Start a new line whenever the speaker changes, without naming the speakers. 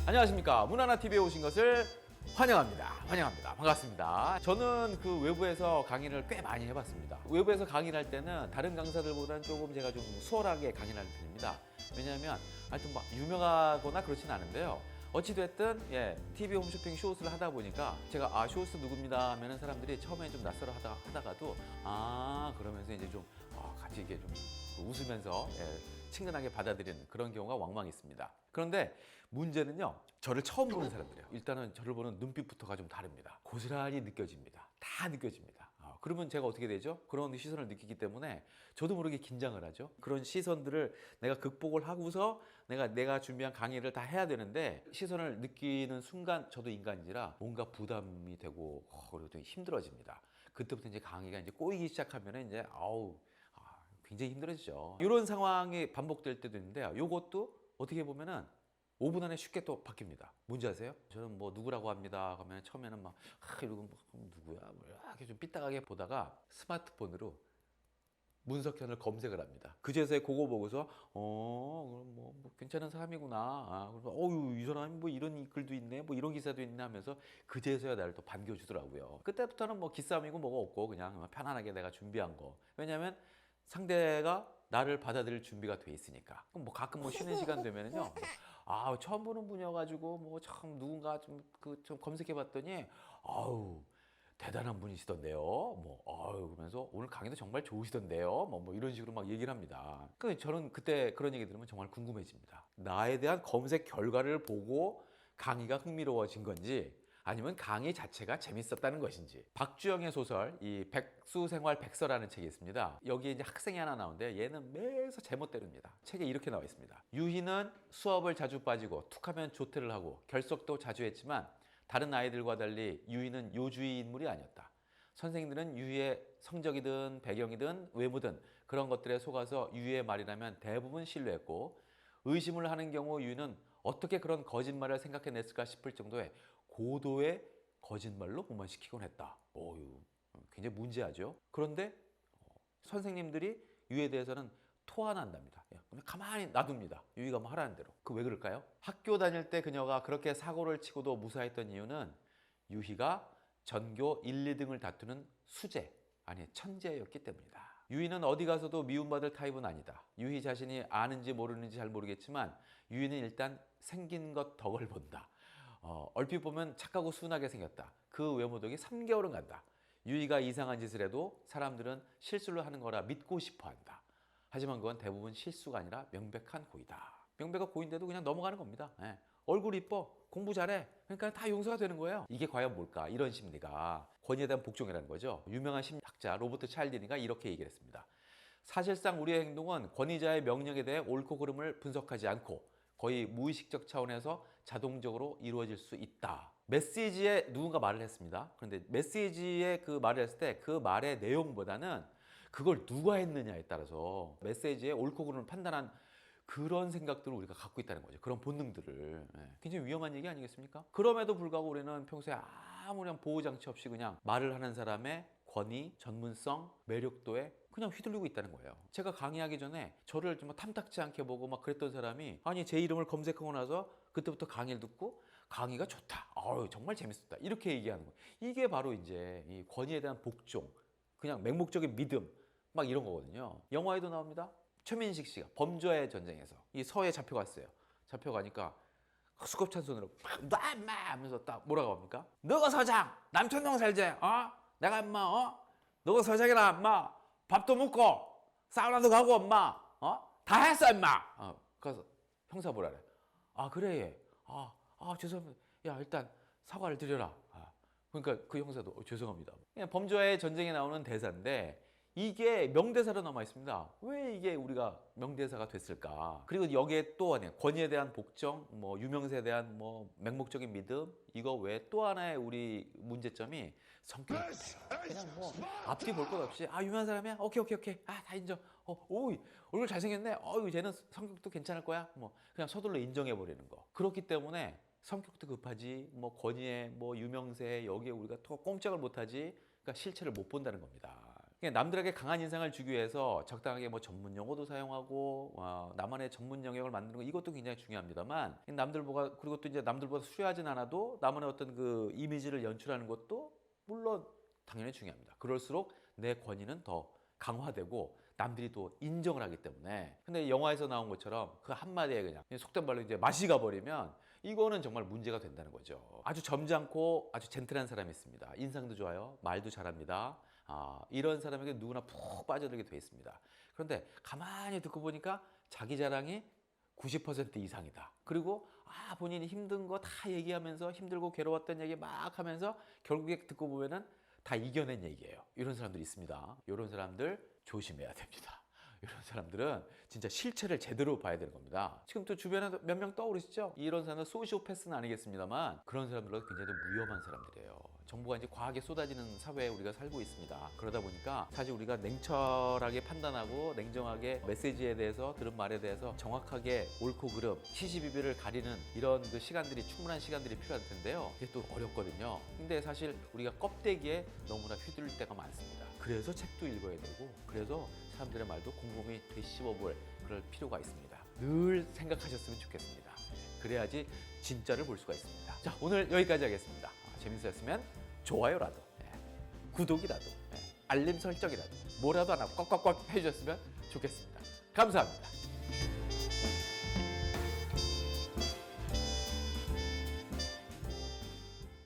안녕하십니까. 문화나TV에 오신 것을 환영합니다. 반갑습니다. 저는 그 외부에서 강의를 꽤 많이 해봤습니다. 외부에서 강의를 할 때는 다른 강사들보다는 조금 제가 좀 수월하게 강의를 하는 편입니다. 왜냐하면 하여튼 막 유명하거나 그렇진 않은데요. 어찌됐든 TV 홈쇼핑 쇼호스를 하다 보니까 제가 쇼호스 누굽니다 하면은 사람들이 처음에 좀 낯설어 하다가도 그러면서 이제 좀 같이 이렇게 좀 웃으면서 친근하게 받아들이는 그런 경우가 왕왕 있습니다. 그런데 문제는요, 저를 처음 보는 사람들이에요. 일단은 저를 보는 눈빛부터가 좀 다릅니다. 고스란히 느껴집니다. 다 느껴집니다. 그러면 제가 어떻게 되죠? 그런 시선을 느끼기 때문에 저도 모르게 긴장을 하죠. 그런 시선들을 내가 극복을 하고서 내가 준비한 강의를 다 해야 되는데, 시선을 느끼는 순간 저도 인간인지라 뭔가 부담이 되고 그리고 좀 힘들어집니다. 그때부터 이제 강의가 이제 꼬이기 시작하면 이제 굉장히 힘들어지죠. 이런 상황이 반복될 때도 있는데요. 이것도 어떻게 보면은 5분 안에 쉽게 또 바뀝니다. 뭔지 아세요? 저는 뭐 누구라고 합니다. 그러면 처음에는 막 이러고 누구야? 이렇게 좀 삐딱하게 보다가 스마트폰으로 문석현을 검색을 합니다. 그제서야 그거 보고서 그럼 뭐 괜찮은 사람이구나. 그래서 이 사람이 뭐 이런 글도 있네, 뭐 이런 기사도 있네 하면서 그제서야 나를 또 반겨주더라고요. 그때부터는 뭐 기싸움이고 뭐가 없고 그냥 편안하게 내가 준비한 거. 왜냐하면 상대가 나를 받아들일 준비가 돼 있으니까. 그럼 뭐 가끔 뭐 쉬는 시간 되면은요, 처음 보는 분이어가지고 뭐 참 누군가 좀 검색해봤더니 대단한 분이시던데요. 그러면서 오늘 강의도 정말 좋으시던데요. 뭐 이런 식으로 막 얘기를 합니다. 저는 그때 그런 얘기 들으면 정말 궁금해집니다. 나에 대한 검색 결과를 보고 강의가 흥미로워진 건지, 아니면 강의 자체가 재밌었다는 것인지. 박주영의 소설 이 백수생활 백서라는 책이 있습니다. 여기에 이제 학생이 하나 나오는데 얘는 매서 제멋대로입니다. 책에 이렇게 나와 있습니다. 유희는 수업을 자주 빠지고 툭하면 조퇴를 하고 결석도 자주 했지만 다른 아이들과 달리 유희는 요주의 인물이 아니었다. 선생님들은 유희의 성적이든 배경이든 외모든 그런 것들에 속아서 유희의 말이라면 대부분 신뢰했고, 의심을 하는 경우 유희는 어떻게 그런 거짓말을 생각해냈을까 싶을 정도의 고도의 거짓말로 무마시키곤 했다. 굉장히 문제하죠. 그런데 선생님들이 유희에 대해서는 토 하나 한답니다. 그러면 가만히 놔둡니다. 유희가 뭐 하라는 대로. 왜 그럴까요? 학교 다닐 때 그녀가 그렇게 사고를 치고도 무사했던 이유는 유희가 전교 1, 2등을 다투는 수재, 아니 천재였기 때문이다. 유희는 어디 가서도 미움받을 타입은 아니다. 유희 자신이 아는지 모르는지 잘 모르겠지만 유희는 일단 생긴 것 덕을 본다. 얼핏 보면 착하고 순하게 생겼다. 그 외모 덕이 3개월은 간다. 유희가 이상한 짓을 해도 사람들은 실수를 하는 거라 믿고 싶어 한다. 하지만 그건 대부분 실수가 아니라 명백한 고의다. 명백한 고의인데도 그냥 넘어가는 겁니다. 얼굴 이뻐, 공부 잘해, 그러니까 다 용서가 되는 거예요. 이게 과연 뭘까? 이런 심리가 권위에 대한 복종이라는 거죠. 유명한 심리학자 로버트 찰디니가 이렇게 얘기를 했습니다. 사실상 우리의 행동은 권위자의 명령에 대해 옳고 그름을 분석하지 않고 거의 무의식적 차원에서 자동적으로 이루어질 수 있다. 메시지에 누군가 말을 했습니다. 그런데 메시지에 그 말을 했을 때 그 말의 내용보다는 그걸 누가 했느냐에 따라서 메시지의 옳고 그름을 판단한 그런 생각들을 우리가 갖고 있다는 거죠. 그런 본능들을. 굉장히 위험한 얘기 아니겠습니까? 그럼에도 불구하고 우리는 평소에 아무런 보호장치 없이 그냥 말을 하는 사람의 권위, 전문성, 매력도에 그냥 휘둘리고 있다는 거예요. 제가 강의하기 전에 저를 좀 탐탁지 않게 보고 막 그랬던 사람이 제 이름을 검색하고 나서 그때부터 강의를 듣고 강의가 좋다. 정말 재밌었다. 이렇게 얘기하는 거예요. 이게 바로 이제 이 권위에 대한 복종, 그냥 맹목적인 믿음, 막 이런 거거든요. 영화에도 나옵니다. 최민식 씨가 범죄의 전쟁에서 이 서해 잡혀갔어요. 잡혀가니까 수겁찬 손으로 놔 임마 하면서 딱 뭐라고 합니까? 너가 서장 남천동 살제 내가 임마 너가 서장이라 임마 밥도 먹고 사우나도 가고 임마 다 했어 임마 그래서 형사 뭐라 그래? 그래 얘. 죄송합니다. 야 일단 사과를 드려라. 그러니까 그 형사도 죄송합니다. 그냥 범죄의 전쟁에 나오는 대사인데 이게 명대사로 남아 있습니다. 왜 이게 우리가 명대사가 됐을까? 그리고 여기에 또 하나 권위에 대한 복종, 유명세에 대한 맹목적인 믿음, 이거 외에 또 하나의 우리 문제점이 성격이 급해요. 그냥 앞뒤 볼 것 없이 유명한 사람이야? 오케이 다 인정. 얼굴 잘생겼네. 쟤는 성격도 괜찮을 거야. 그냥 서둘러 인정해 버리는 거. 그렇기 때문에 성격도 급하지, 권위에, 유명세, 여기에 우리가 또 꼼짝을 못하지, 그러니까 실체를 못 본다는 겁니다. 그러니까 남들에게 강한 인상을 주기 위해서 적당하게 뭐 전문 용어도 사용하고 나만의 전문 영역을 만드는 거 이것도 굉장히 중요합니다만 남들보다 그리고 또 이제 남들보다 수려하진 않아도 나만의 어떤 그 이미지를 연출하는 것도 물론 당연히 중요합니다. 그럴수록 내 권위는 더 강화되고 남들이 또 인정을 하기 때문에. 근데 영화에서 나온 것처럼 그 한마디에 그냥 속된 말로 이제 맛이 가버리면 이거는 정말 문제가 된다는 거죠. 아주 점잖고 아주 젠틀한 사람이 있습니다. 인상도 좋아요. 말도 잘합니다. 이런 사람에게 누구나 푹 빠져들게 돼 있습니다. 그런데 가만히 듣고 보니까 자기 자랑이 90% 이상이다. 그리고 본인이 힘든 거 다 얘기하면서 힘들고 괴로웠던 얘기 막 하면서 결국에 듣고 보면은 다 이겨낸 얘기예요. 이런 사람들이 있습니다. 이런 사람들 조심해야 됩니다. 이런 사람들은 진짜 실체를 제대로 봐야 되는 겁니다. 지금 또 주변에 몇 명 떠오르시죠? 이런 사람은 소시오패스는 아니겠습니다만 그런 사람들은 굉장히 좀 위험한 사람들이에요. 정보가 이제 과하게 쏟아지는 사회에 우리가 살고 있습니다. 그러다 보니까 사실 우리가 냉철하게 판단하고 냉정하게 메시지에 대해서 들은 말에 대해서 정확하게 옳고 그름, 시시비비를 가리는 이런 그 시간들이 충분한 시간들이 필요할 텐데요. 이게 또 어렵거든요. 근데 사실 우리가 껍데기에 너무나 휘둘릴 때가 많습니다. 그래서 책도 읽어야 되고 그래서 사람들의 말도 곰곰이 되씹어볼 그럴 필요가 있습니다. 늘 생각하셨으면 좋겠습니다. 그래야지 진짜를 볼 수가 있습니다. 자, 오늘 여기까지 하겠습니다. 재밌으셨으면 좋아요라도, 구독이라도, 알림 설정이라도 뭐라도 하나 꽉꽉꽉 해주셨으면 좋겠습니다. 감사합니다.